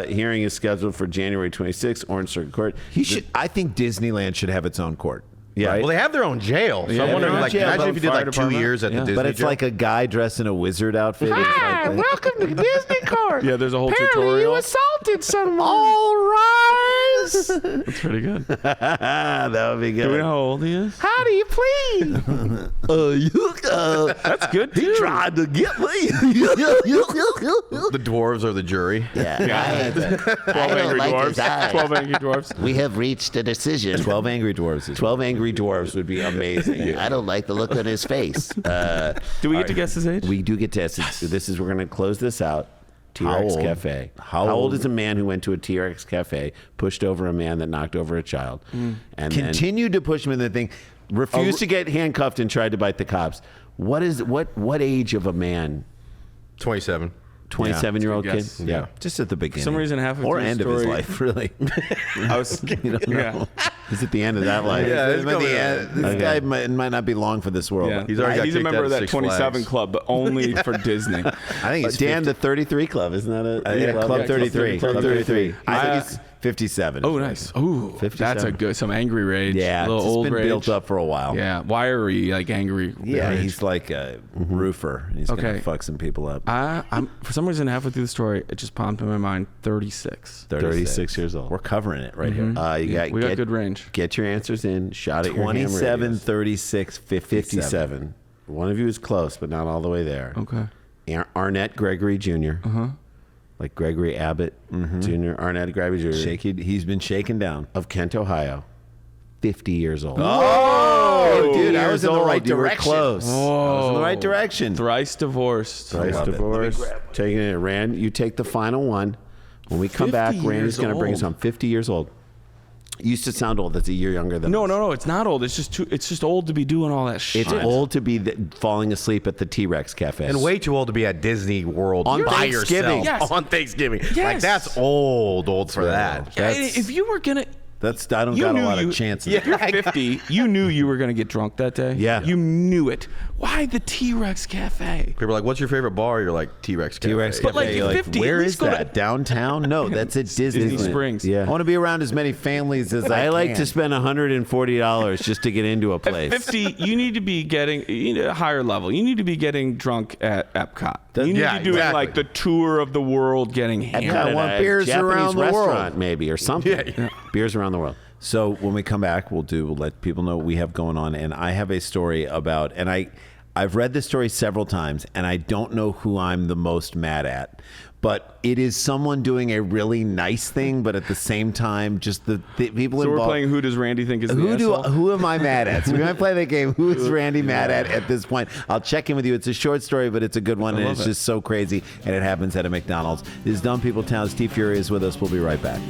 hearing is scheduled for January 26th, Orange Circuit Court. He should. I think Disneyland should have its own court. Yeah. Well, they have their own jail. So I'm wondering, like, imagine if you did like 2 years at the Disney But it's jail. like a guy dressed in a wizard outfit. Hi, welcome to Disney Court. Yeah, there's a whole Apparently tutorial. you assaulted someone. All rise. That's pretty good. That would be good. Do we know how old he is? How do you plead? That's good too. He tried to get me. the dwarves are the jury. Yeah. 12 angry dwarves. 12 angry dwarves. We have reached a decision. 12 Angry Dwarves. 12 Angry Dwarves would be amazing. I don't like the look on his face. Do we get to guess his age? We do get to we're going to close this out. T-Rex old? Cafe. How old old? is a man who went to a T-Rex Cafe, pushed over a man that knocked over a child, and then Continued to push him in the thing. refused to get handcuffed and tried to bite the cops? What age of a man? 27. 27-year-old That's a kid? good guess. Yeah. Just at the beginning. For some reason, half of or your end story, of his life, really. I was, yeah. He's at the end of that life. Yeah, it's But coming this guy might not be long for this world. Yeah. He's already got He's a kicked member out of of that Six 27 Flags. club, but only for Disney. I think he's Dan, the 33 Club, isn't that a yeah, Club Yeah, 33. Club Club 33. 33. I think he's 57. Oh, nice. Ooh, 57. that's a good, some angry rage. Yeah, a little it's old been rage. built up for a while. Yeah, wiry, like angry. Yeah, rage. he's like a roofer. He's Okay. gonna fuck some people up. I'm for some reason halfway through the story, it just popped in my mind. 36. 36 years old. We're covering it right here. You got We got good range. Get your answers in. Shot at your ham 27, radios. 36, 57. 57. One of you is close, but not all the way there. Okay. Arnett Gregory Jr. Like Gregory Abbott Jr. Arnett Gregory Jr. He's been shaken down. of Kent, Ohio. 50 years old. Oh, dude, I was in the old. right You were direction. close. I was in the right direction. Thrice divorced. Thrice love it. divorced. Taking it, Rand. You take the final one. When we come 50 back, Randy's years going to bring us old. on. 50 years old. Used to sound old. That's a year younger than us. No, it's not old. It's just old to be doing all that shit. It's old to be falling asleep at the T-Rex Cafe. And way too old to be at Disney World On by Thanksgiving. yourself. Yes. On Thanksgiving. Yes. Like, that's old for that. Yeah, if you were gonna, I don't got a lot of chances. if you're 50, you knew you were gonna get drunk that day. Yeah. you knew it. Why the T-Rex Cafe? People are like, what's your favorite bar? You're like, T-Rex Cafe. T-Rex But, like, Cafe. you're Like, 50, where at is least go to- that? Downtown? No, that's at Disney Disneyland. Springs. Yeah. I want to be around as many families as I I like can. to spend $140 just to get into a place. At 50, you need to be getting a higher level. You need to be getting drunk at Epcot. You need yeah, to be doing exactly. like the tour of the world, getting hammered. I want At a beers Japanese around the world. restaurant, maybe, or something. Yeah. Beers around the world. So when we come back, we'll let people know what we have going on. And I have a story about, and I've read this story several times, and I don't know who I'm the most mad at. But it is someone doing a really nice thing, but at the same time, just the people So involved. we're playing Who Does Randy Think Is the Asshole? Who am I mad at? So we're gonna play the game. Who is Randy mad at this point? I'll check in with you. It's a short story, but it's a good one, and it's just so crazy, and it happens at a McDonald's. This is Dumb People Town. Steve Furey is with us. We'll be right back.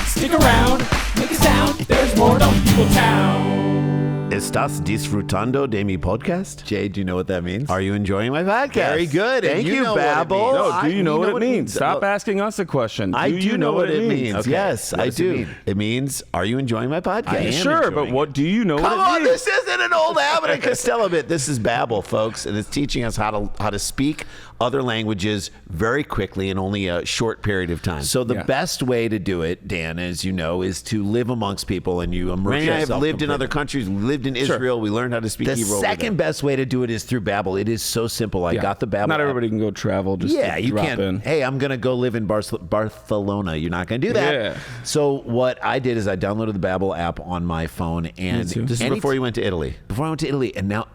Stick around, make a sound. There's more Dumb People Town. Estás disfrutando de mi podcast? Jay, do you know what that means? Are you enjoying my podcast? Very good. And Thank you you, know what it Babel. means. No, do you know what it means? means? Stop asking us a question. I do know what it means. Okay. Yes, What I does it do. mean? It means, are you enjoying my podcast? I am Sure, but enjoying what do you know Come what on, it means? this isn't an old Abbott and Costello bit. This is Babel, folks, and it's teaching us how to speak other languages very quickly in only a short period of time. So the Yeah. best way to do it, Dan, as you know, is to live amongst people and you immerse Randy and I have yourself lived in completely. other countries. We lived in Israel. We learned how to speak The Hebrew. over second there. best way to do it is through Babel. It is so simple. I Yeah. got the Babel. Not app. everybody can go travel. Just Yeah, to you drop can't. in. Hey, I'm going to go live in Barcelona. You're not going to do that. Yeah. So what I did is I downloaded the Babel app on my phone, and too. This is before you went to Italy. Before I went to Italy, and now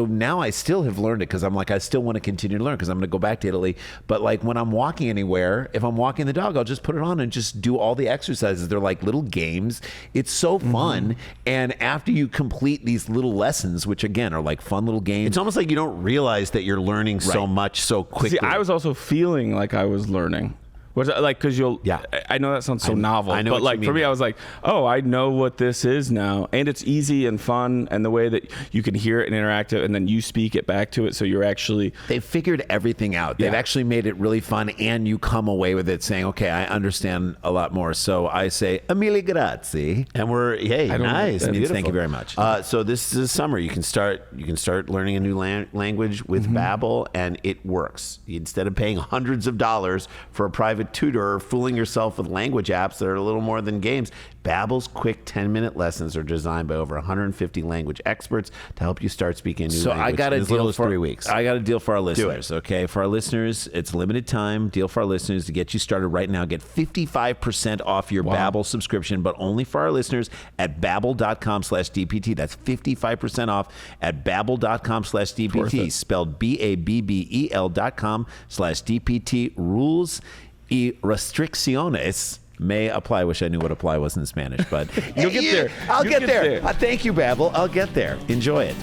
now I still have learned it because I'm like I still want to continue to learn because I'm going to go back to Italy. But like when I'm walking anywhere, if I'm walking the dog, I'll just put it on and just do all the exercises. They're like little games. It's so fun. And after you complete these little lessons, which again are like fun little games, It's almost like you don't realize that you're learning so Right. much so quickly. See, I was also feeling like I was learning. Was it like because you'll? Yeah. I know that sounds so novel, I know but what you like for mean. me, I was like, oh, I know what this is now, and it's easy and fun, and the way that you can hear it and interact it, and then you speak it back to it, so you're actually they figured everything out. They've Yeah. actually made it really fun, and you come away with it saying, okay, I understand a lot more. So I say, Emili grazie. and we're don't know. nice. That Means beautiful. thank you very much. So this is summer. You can start learning a new language with Babel, and it works. Instead of paying hundreds of dollars for a private private tutor or fooling yourself with language apps that are a little more than games. Babbel's quick 10-minute lessons are designed by over 150 language experts to help you start speaking a new language I got in a as little deal as for 3 weeks. I got a deal for our listeners. Okay, for our listeners, it's limited time. Deal for our listeners to get you started right now. Get 55% off your Babbel subscription, but only for our listeners at babbel.com/DPT. That's 55% off at babbel.com/DPT. Spelled BABBEL.com/DPT. Rules y restricciones may apply. Wish I knew what apply was in Spanish, but you'll get there. I'll get there. Thank you, Babbel. I'll get there. Enjoy it.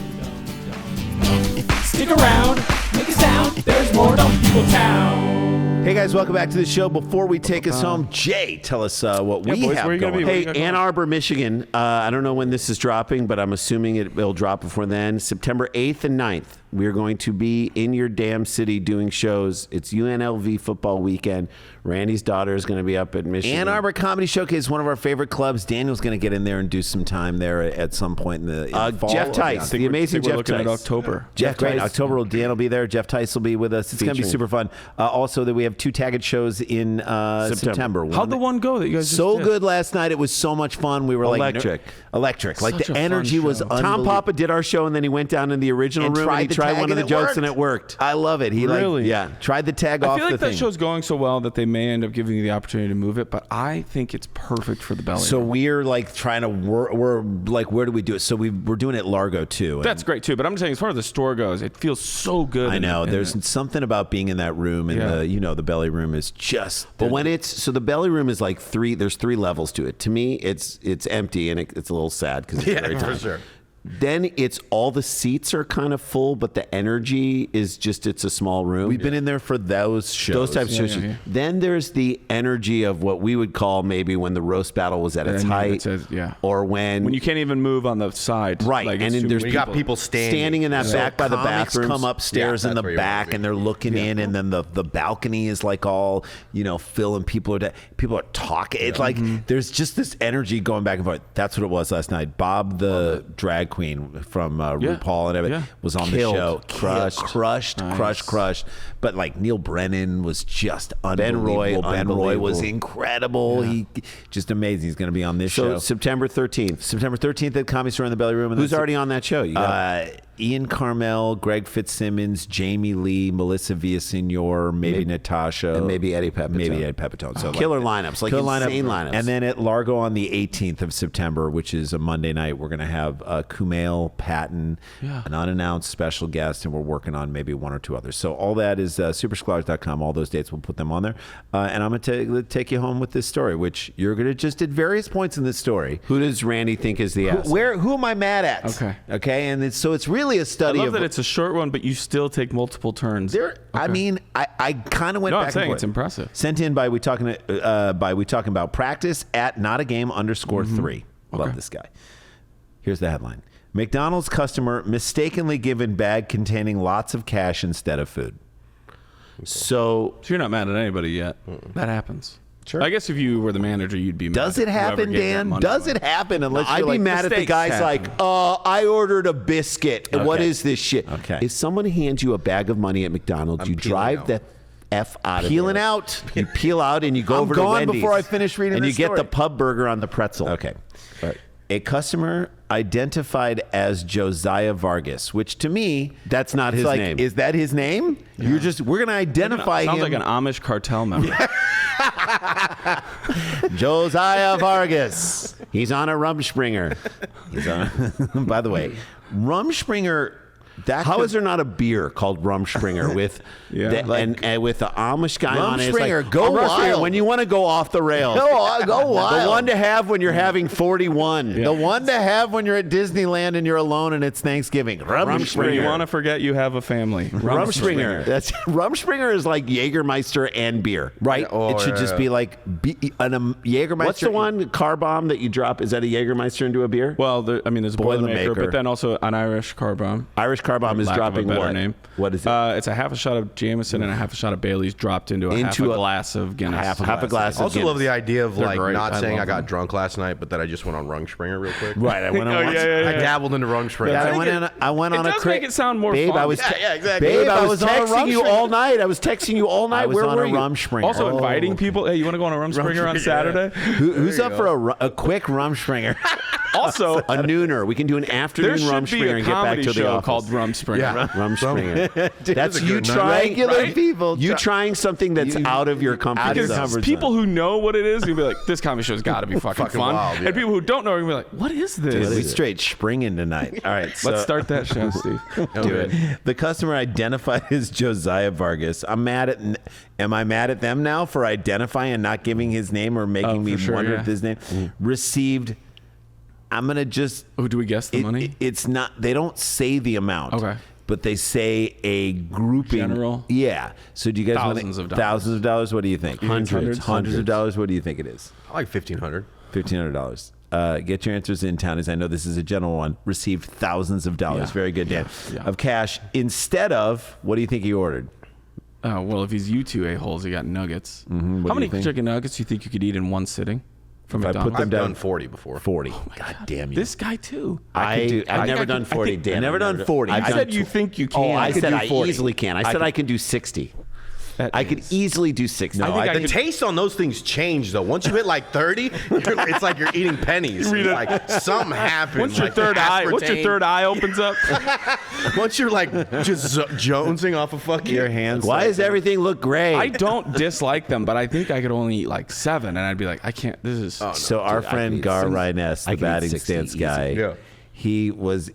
Stick around, make a sound. There's more Dumb People Town. Hey guys, welcome back to the show. Before we take us home, Jay, tell us what we boys, have where you gonna going. be? Hey, Ann Arbor, Michigan. I don't know when this is dropping, but I'm assuming it'll drop before then. September 8th and 9th, we're going to be in your damn city doing shows. It's UNLV football weekend. Randy's daughter is going to be up at Michigan. Ann Arbor Comedy Showcase, one of our favorite clubs. Daniel's going to get in there and do some time there at some point in the fall. Jeff Tice, the amazing Jeff looking Tice. at October. Jeff, great. October, Dan will be there. Jeff Tice will be with us. It's going to be super fun. Also, that we have 2 Tagged shows in September. How'd the one go that you guys just so did? good last night. It was so much fun. We were Electric. electric. Like Such the a fun energy was show. unbelievable. Tom Papa did our show, and then he went down in the original And room and he the tried tag one of the and jokes, worked. and it worked. I love it. He Really? Tried the tag off I feel like the that thing. show's going so well that they may end up giving you the opportunity to move it, but I think it's perfect for the belly. So we're like trying to we're like, where do we do it? So we're doing it at Largo too. And that's great too. But I'm saying, as far as the store goes, it feels so good. I know. in There's it. something about being in that room, and the belly room is just. But when the belly room is like there's 3 levels to it. To me, it's empty, and it's a little sad because it's very for tiny. sure. Then it's all the seats are kind of full, but the energy is just it's a small room. we've been in there for those shows. Those types of shows. yeah. Then there's the energy of what we would call maybe when the roast battle was at its height, or when you can't even move on the side, Right, Like, and it's then too there's many We got people standing in that So back by the comics bathrooms. come upstairs Yeah, in the that's where you wanna back, be. and they're looking in, and then the balcony is like all Phil and people are talking. It's like there's just this energy going back and forth. That's what it was last night. Bob the drag queen from RuPaul and everything was on Killed. the show. Crushed. But like Neil Brennan was just unbelievable. Ben Roy was incredible. He just amazing. He's going to be on this show. September 13th. September 13th at Comedy Store in the Belly Room. And Who's that's already on that show? You got Ian Carmel, Greg Fitzsimmons, Jamie Lee, Melissa Villasenor, maybe Natasha, and maybe Eddie Pepitone. So Killer lineups, like insane lineups. And then at Largo on the 18th of September, which is a Monday night, we're going to have Kumail, Patton, an unannounced special guest, and we're working on maybe 1 or 2 others. So all that is supersklars.com. All those dates, we'll put them on there. And I'm going to take you home with this story, which you're going to just at various points in this story. Who does Randy think is the ass? Who am I mad at? Okay, and it's really a I study love of that it's a short one, but you still take multiple turns. I mean, I kind of went No, back I'm saying and forth. it's impressive. Sent in by we talking about practice at not a game _3. Love this guy. Here's the headline: McDonald's customer mistakenly given bag containing lots of cash instead of food. So you're not mad at anybody yet. That happens. Sure. I guess if you were the manager, you'd be mad. Does it happen, Dan? Does it happen? Unless I'd you're be like, mad at the guy's like, I ordered a biscuit. Okay. What is this shit? Okay. If someone hands you a bag of money at McDonald's, you drive the F out of peeling there. out. You peel out and you go I'm over to gone Wendy's. before I finish reading and this you get the story. pub burger on the pretzel. Okay. A customer identified as Josiah Vargas, which to me, That's not his name. Is that his name? We're going to identify Sounds him. like an Amish cartel member. Josiah Vargas. He's on a Rumspringer. By the way, Rumspringer. How is there not a beer called Rumspringer with and with the Amish guy on it? It's Rumspringer, like, go Rumspringer, wild. when you want to go off the rails. Go wild. The one to have when you're having 41. The one to have when you're at Disneyland and you're alone and it's Thanksgiving. When you want to forget you have a family. Rumspringer. Rumspringer is like Jägermeister and beer. Right. It should just be like Jägermeister. What's the one car bomb that you drop? Is that a Jägermeister into a beer? Well, there's a Boilermaker, but then also an Irish car bomb. Irish car car bomb is Lack of a dropping better what? name. What is it? It's a half a shot of Jameson and a half a shot of Bailey's dropped into half a glass of Guinness. Half a glass I of also Guinness. love the idea of like great. not I saying love I got them. drunk last night, but that I just went on Rungspringer real quick. Right, I went on. Oh, yeah. I dabbled into Rungspringer. Yeah, I went on It a does make it sound more Babe, fun. I was Yeah, exactly. Babe, I was on a texting you Rumspringa. all night. I was texting you all night. I was Where on were a you? Rumspringa. Also inviting people. Hey, you want to go on a Rumspringer on Saturday? Who's up for a quick Rumspringer? Also, A nooner. We can do an afternoon there should be Rumspringer a and get back comedy to the show office. called Rumspringer. Yeah. Rumspringer. That's a you good night. trying Regular people You trying something that's out of your comfort Because zone. people who know what it is, you'll be like, this comedy show's got to be fucking fun. wild, yeah. And people who don't know are going to be like, what is this? We straight springing tonight. All right, so Let's start that show, Steve. do it. The customer identified as Josiah Vargas. Am I mad at them now for identifying and not giving his name or making me sure, wonder yeah. if his name received? I'm gonna just. Oh, do we guess the money? It's not. They don't say the amount. Okay. But they say a grouping. General? Yeah. So do you guys Thousands want of dollars. Thousands of dollars. What do you think? Hundreds of dollars. What do you think it is? I like $1,500. $1,500. Get your answers in, Townies. I know this is a general one. Received thousands of dollars. Yeah. Very good, Dan. Yeah. Of cash instead of, what do you think he ordered? Oh, well, if he's you two a-holes, he got nuggets. What How do many you think? chicken nuggets do you think you could eat in one sitting from If I put McDonald's? them I've down- done 40 before. 40. God damn you. This guy, too. I've never done 40, Dan. I've never done 40. I said you think you can. Oh, I could said do I 40. easily can. I said I can do 60. That I could is- easily do 60. I think I The could- taste on those things change though. Once you hit like 30, it's like you're eating pennies. It's like something happened. Once your like third eye, aspartame. opens up, Once you're like just jonesing off of fucking Your hands. Why does everything look gray? I don't dislike them, but I think I could only eat like 7, and I'd be like, I can't. This is. So our friend Gar Ryness, the I can eat batting 60 stance easy. guy, Yeah. he was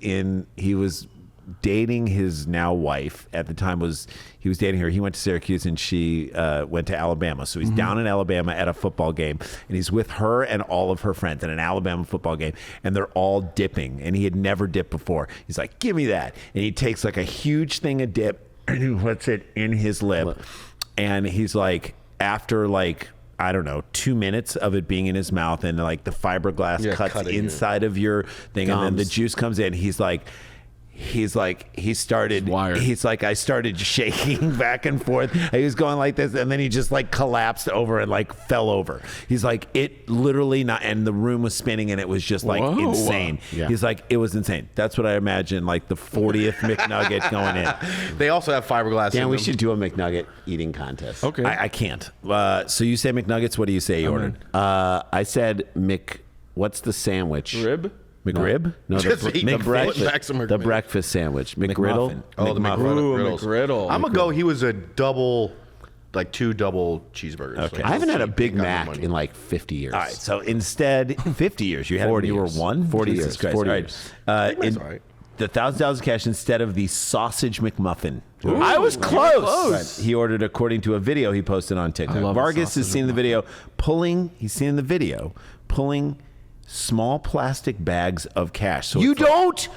dating his now wife at the time. He was dating her. He went to Syracuse and she went to Alabama. So he's down in Alabama at a football game, and he's with her and all of her friends at an Alabama football game, and they're all dipping, and he had never dipped before. He's like, give me that. And he takes like a huge thing of dip and he puts it in his lip. And he's like, after like, I don't know, 2 minutes of it being in his mouth, and like the fiberglass cuts cutting inside of your thing, and then the juice comes in. He's like, I started shaking back and forth. He was going like this, and then he just like collapsed over and like fell over. He's like, it literally not, and the room was spinning, and it was just like Whoa. insane. Yeah. He's like, it was insane. That's what I imagine, like the 40th McNugget going in. They also have fiberglass. Dan, in we them. should do a McNugget eating contest. Okay. I can't. So you say McNuggets. What do you say you ordered? I said what's the sandwich? Rib? McRib? No, Just eat the back some the McMuffin. breakfast sandwich. McGriddle? Oh, the Ooh, McGriddle. I'm gonna go. He was a double, like 2 double cheeseburgers. Okay. Like, I haven't had a he Big got the Mac money. in like 50 years. All right, so instead, 50 years. You had 40 it when you were years. 1? 40 Jesus years. Christ. 40 All years. right. That's all right. The $1,000 cash instead of the sausage McMuffin. I was close. Right. He ordered according to a video he posted on TikTok. love the Vargas has sausage seen the video pulling small plastic bags of cash. So You it's like- don't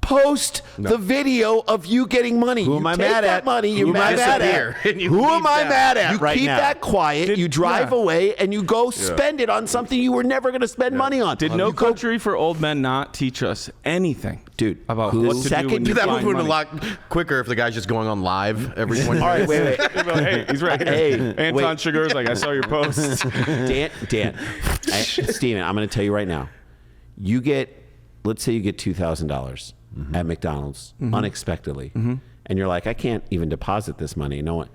post the video of you getting money. Who You am I take mad that at? money. Who You're am I mad mad at? at? And you Who leave am I that. mad at You right keep now? that quiet. You drive away and you go spend it on something you were never going to spend money on. Did No Country for Old Men not teach us anything, Dude, about who what to second- do when Dude, you that find would have been a money? lot quicker if the guy's just going on live every 20 minutes. All right, wait. Hey, he's right. Hey, Anton wait. Chigurh's like, I saw your post. Dan, Steven, I'm going to tell you right now. Let's say you get $2,000 at McDonald's unexpectedly, and you're like, I can't even deposit this money. You know what?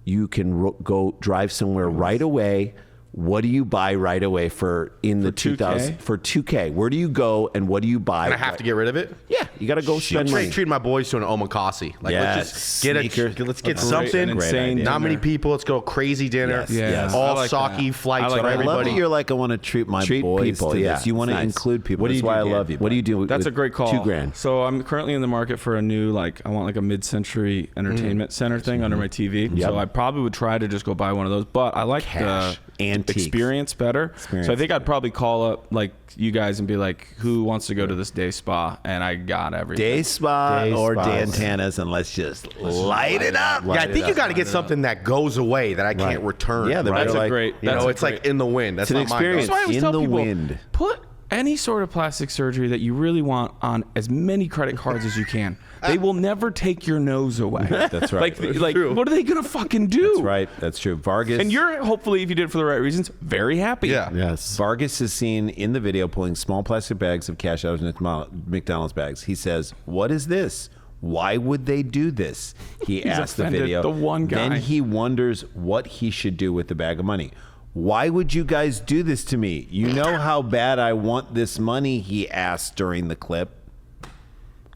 You can go drive somewhere right away. What do you buy right away for 2K? For $2K? Where do you go and what do you buy? And I have to get rid of it. Yeah, you got to go spend money. Treat my boys to an omakase. Like Yes, let's just get sneaker. let's get Great, something. an insane Not many dinner. people. Let's go crazy dinner. Yes, yes. I All like sake that. flights I like for that. I love everybody. that you're like, I want to treat my boys people. to Yeah, this. You want to nice. include people. What do That's you why do, I Dan? love you. What do you do? That's a great call. $2,000. So I'm currently in the market for a new, I want like a mid-century entertainment center thing under my TV. Yep. So I probably would try to just go buy one of those. But I like Cash. the Antiques. experience better. So I think I'd probably call up like you guys and be like, who wants to go to this day spa? And I got everything. Day Spa Day or Spas. Dan Tana's, and let's just light it up. Yeah, I think you got to get something that goes away that I can't return. Yeah, right? That's Like, a great. You know, that's a it's like great- in the wind. That's It's an not my experience. go. That's why I always in tell the people, wind. put any sort of plastic surgery that you really want on as many credit cards as you can. They will never take your nose away. That's right. Like what are they gonna fucking do? That's right. That's true. Vargas. And you're hopefully, if you did it for the right reasons, very happy. Yeah. Yes. Vargas is seen in the video pulling small plastic bags of cash out of McDonald's bags. He says, "What is this? Why would they do this?" He asked the offended, video. the one guy. Then he wonders what he should do with the bag of money. "Why would you guys do this to me? You know how bad I want this money," he asked during the clip.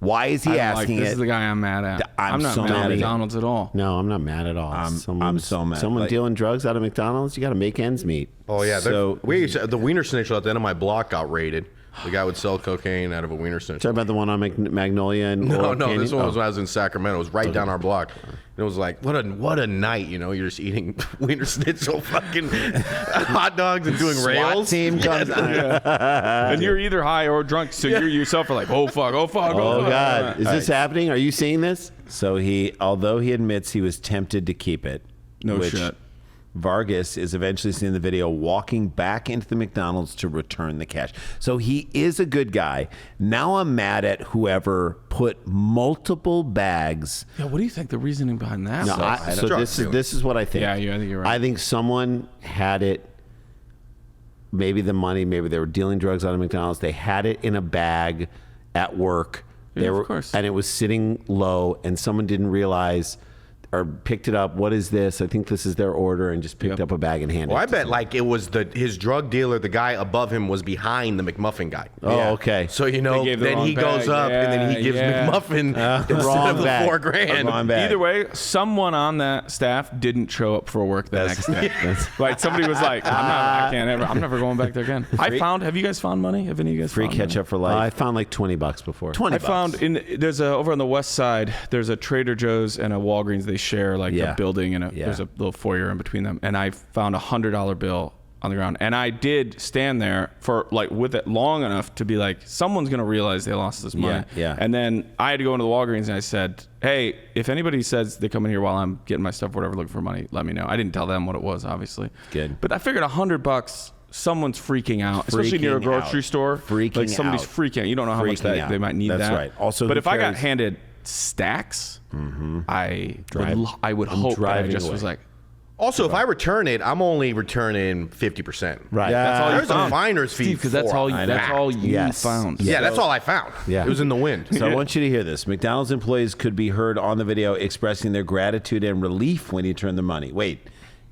Why is he asking This it? is the guy I'm mad at. I'm not so mad mad at at McDonald's at all. No, I'm not mad at all. I'm so mad. Someone Like- dealing drugs out of McDonald's, you got to make ends meet. Oh yeah. So- The Wiener Schnitzel at the end of my block got raided. The guy would sell cocaine out of a Wiener Schnitzel. Talking about the one on Magnolia and No, Laurel no, Canyon? this one was Oh. when I was in Sacramento. It was right down our block. And it was like, what a night, You're just eating Wiener Schnitzel, fucking hot dogs, and doing SWAT rails. team comes on. And you're either high or drunk, so you yourself are like, oh fuck, oh fuck, Oh fuck. God, is this happening? Are you seeing this? So although he admits he was tempted to keep it, No which shit. Vargas is eventually seen in the video walking back into the McDonald's to return the cash. So he is a good guy. Now I'm mad at whoever put multiple bags. Yeah, what do you think the reasoning behind that? No, was? so this is what I think. Yeah, I think you're right. I think someone had it. Maybe the money. Maybe they were dealing drugs out of McDonald's. They had it in a bag at work. Yeah, of course. And it was sitting low, and someone didn't realize or picked it up. What is this? I think this is their order, and just picked up a bag and handed Well, I it. to bet them. like it was his drug dealer, the guy above him was behind the McMuffin guy. Oh, okay. So They gave the then wrong he goes bag. up and then he Yeah, gives yeah. McMuffin instead wrong of the bag. $4,000. Wrong bag. Either way, someone on that staff didn't show up for work the next day. Like somebody was like, I'm never going back there again. Have you guys found money? Have any of you guys Free found ketchup for I life. found like $20 before. $20. I found over on the west side, there's a Trader Joe's and a Walgreens. They share like Yeah. a building and Yeah. there's a little foyer in between them. And I found $100 bill on the ground. And I did stand there for like with it long enough to be like, someone's going to realize they lost this money. Yeah. And then I had to go into the Walgreens and I said, hey, if anybody says they come in here while I'm getting my stuff, whatever, looking for money, let me know. I didn't tell them what it was, obviously. Good. But I figured $100, someone's freaking out, especially near a Freaking grocery out. store. Freaking like somebody's out. freaking out. You don't know how much Freaking out. they might need That's that. right. Also, but who if I got cares? handed stacks, I would I'm hope that I driving just away. was like, Also, if I return it, I'm only returning 50%. Right. that's all you There's a found. finder's fee because that's all you, Yes. found. Yeah, that's all I found. Yeah. It was in the wind. So I want you to hear this. McDonald's employees could be heard on the video expressing their gratitude and relief when he turned the money. Wait,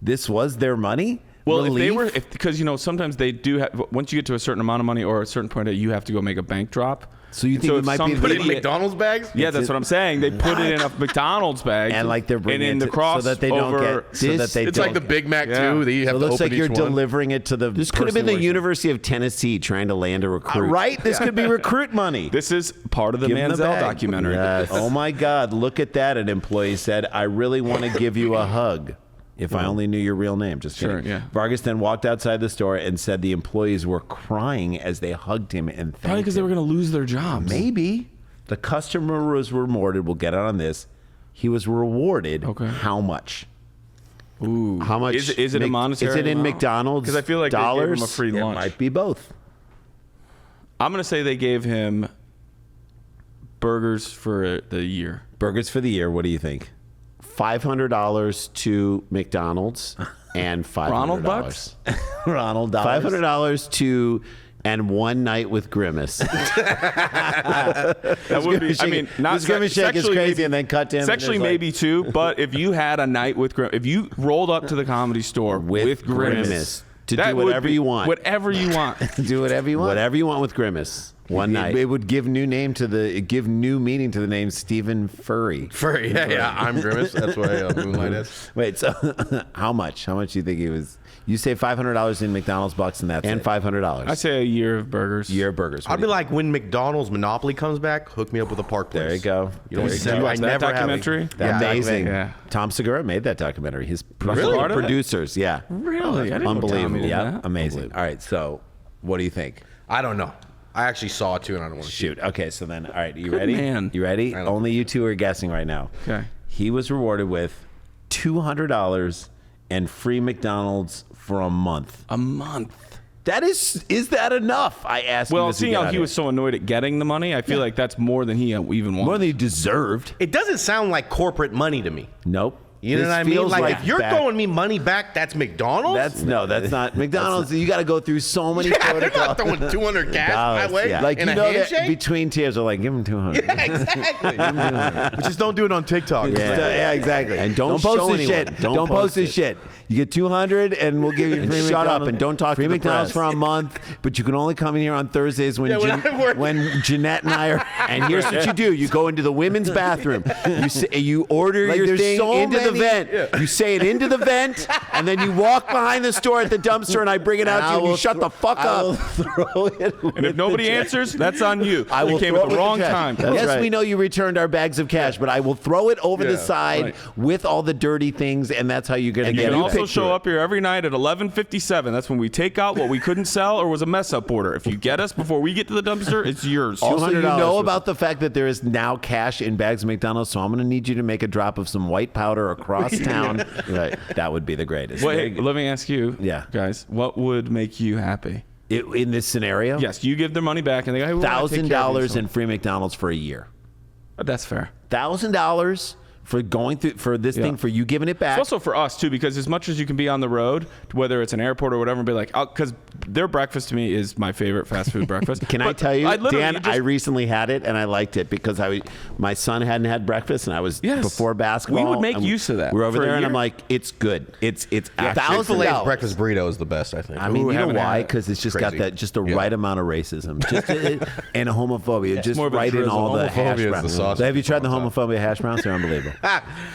this was their money? Well, Relief? because sometimes they do have. Once you get to a certain amount of money or a certain point, you have to go make a bank drop. So you think it if might some be Put it in idiot- McDonald's bags? Yeah, that's what I'm saying. They put it in a McDonald's bag, And like they're bringing and in it the to- cross so that they don't over, get so that they It's don't like the get- Big Mac, Yeah. too, that you have It to looks open like you're each one. delivering it to the This could have been person the who- University of Tennessee trying to land a recruit. Right? This could be recruit money. This is part of the Give 'em the Manziel bag. documentary. Yes. Oh my God, look at that. An employee said, I really want to give you a hug. If I only knew your real name. Just Sure, kidding. yeah. Vargas then walked outside the store and said the employees were crying as they hugged him and thanked Probably because they him. were going to lose their jobs. Maybe. The customer was rewarded. We'll get out on this. He was rewarded. Okay. How much? Ooh. How much? Is it a monetary? Is it in amount? McDonald's? Because I feel like dollars? they gave him a free It lunch. might be both. I'm going to say they gave him burgers for the year. Burgers for the year. What do you think? $500 to McDonald's and $500. Ronald bucks? Ronald dollars. $500 to and one night with Grimace. That would be. I mean, not This Grimace shake is sexually crazy maybe- and then cut to him. and Sexually, there's like- maybe too. But if you had a night with Grimace, if you rolled up to the Comedy Store with Grimace, Grimace. To that do would whatever be- you want. Whatever you want. Do whatever you want. Whatever you want with Grimace. One night. It would give new meaning to the name Stephen Furey. Furry. Yeah, I'm Grimace. That's why Moonlight is. Wait, so how much? How much do you think he was? You say $500 in McDonald's bucks, and that's And it. $500. I say a year of burgers. Year of burgers. What I'd do be you like, when McDonald's Monopoly comes back, hook me up with a park place. There you go. You know, There you so go. I Watch that never have documentary? it. think? Yeah. Amazing. Yeah. Tom Segura made that documentary. His Really? Part of it? producers. Yeah. Really? I didn't know Tommy Unbelievable. did Yeah. that. Amazing. All right. So, what do you think? I don't know. I actually saw it too, and I don't want to Shoot. Okay. So then, all right. You Good ready? man. You ready? I know. Only you two are guessing right now. Okay. He was rewarded with $200 and free McDonald's for a month. A month. Is that enough? I asked. Well, seeing how he was so annoyed at getting the money, I feel like that's more than he even wanted. More than he deserved. It doesn't sound like corporate money to me. Nope. You know what I mean? Like if you're throwing me money back, that's McDonald's? That's not McDonald's. You got to go through so many protocols. They're not throwing 200 cash my way. Yeah. Like, that between tiers are like, give him 200. Yeah, exactly. But just don't do it on TikTok. Yeah, exactly. And don't post this shit. Don't post this shit. You get 200 and we'll give you free McDonald's. Shut up and don't talk to the McDonald's press. for a month, but you can only come in here on Thursdays when Jeanette and I are. And here's what you do. You go into the women's bathroom. You order your thing into the vent. Yeah. You say it into the vent, and then you walk behind the store at the dumpster, and I bring it out to you, and you shut the fuck up. I will throw it. And if nobody answers, that's on you. You came at the wrong time. Yes, we know you returned our bags of cash, but I will throw it over the side with all the dirty things, and that's how you're going to get it. You can also show up here every night at 11:57. That's when we take out what we couldn't sell or was a mess-up order. If you get us before we get to the dumpster, it's yours. Also, you know about the fact that there is now cash in bags of McDonald's, so I'm going to need you to make a drop of some white powder across town. Right. That would be the greatest. Wait, let me ask you, guys, what would make you happy? In this scenario? Yes, you give their money back and they go, $1,000 in free McDonald's for a year. That's fair. $1,000 for going through for this thing, for you giving it back. It's also for us too, because as much as you can be on the road, whether it's an airport or whatever, and be like, because their breakfast to me is my favorite fast food breakfast. Can I tell you, Dan? I recently had it and I liked it because my son hadn't had breakfast and I was before basketball. We would make use of that. We're over there and I'm like, it's good. It's $1,000 breakfast burrito is the best, I think. I mean, you know why? Because it's just got that the right amount of racism and homophobia, just right in all the hash browns. Have you tried the homophobia hash browns? They're unbelievable.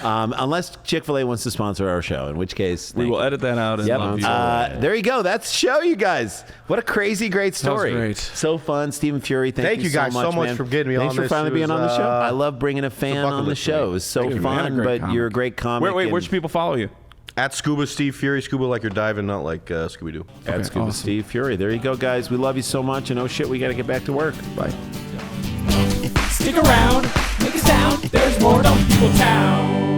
Unless Chick-fil-A wants to sponsor our show, in which case we will edit that out. And there you go. That's the show, you guys. What a crazy, great story. That was great. So fun. Stephen Furey, thank you guys so much for getting me on this. Thanks for finally being on the show. I love bringing a fan on the show. It was so fun, but you're a great comic. Wait, where should people follow you? At Scuba Steve Furey. Scuba like you're diving, not like Scooby-Doo. At Scuba Steve Furey. There you go, guys. We love you so much. And oh shit, we got to get back to work. Bye. Stick around, make a sound. There's more Dumb People Town.